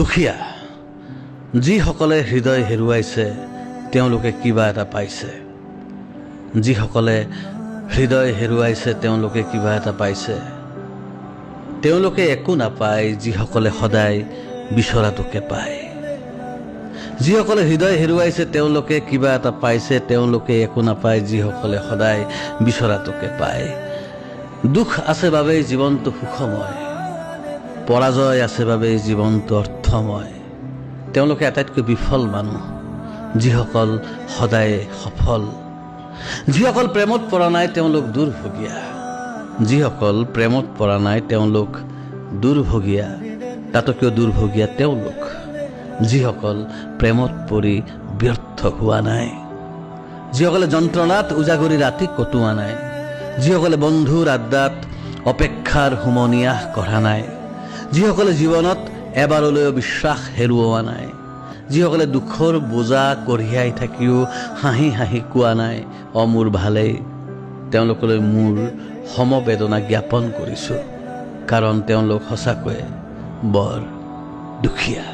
দুখীয়া যিসকলে হৃদয় হেৰুৱাইছে তেওঁলোকে কিবা এটা পাইছে। যিসকলে হৃদয় হেৰুৱাইছে তেওঁলোকে কিবা এটা পাইছে। তেওঁলোকে একো নাপায় যিসকলে সদায় বিচৰাটোকে পায়। যিসকলে হৃদয় হেৰুৱাইছে তেওঁলোকে কিবা এটা পাইছে, তেওঁলোকে একো নাপায় যিসকলে সদায় বিচৰাটোকে পায়। দুখ আছে বাবেই জীৱনটো সুখময়, পৰাজয় আছে বাবেই জীৱনটো অৰ্থময়। তেওঁলোকে আটাইতকৈ বিফল মানুহ যিসকল সদায় সফল। যিসকল প্ৰেমত পৰা নাই তেওঁলোক দুৰ্ভগীয়া। যিসকল প্ৰেমত পৰা নাই তেওঁলোক দুৰ্ভগীয়া। তাতকৈও দুৰ্ভগীয়া তেওঁলোক যিসকল প্ৰেমত পৰি ব্যৰ্থ হোৱা নাই। যিসকলে যন্ত্ৰণাত উজাগৰি ৰাতি কটোৱা নাই। যিসকলে বন্ধুৰ আড্ডাত অপেক্ষাৰ হুমনিয়াহ কৰা নাই। যিসকলে জীৱনত এবাৰলৈও বিশ্বাস হেৰুওৱা নাই। যিসকলে দুখৰ বোজা কঢ়িয়াই থাকিও হাঁহি হাঁহি কোৱা নাই মোৰ ভালেই, তেওঁলোকলৈ মোৰ সমবেদনা জ্ঞাপন কৰিছোঁ, কাৰণ তেওঁলোক সঁচাকৈয়ে বৰ দুখীয়া।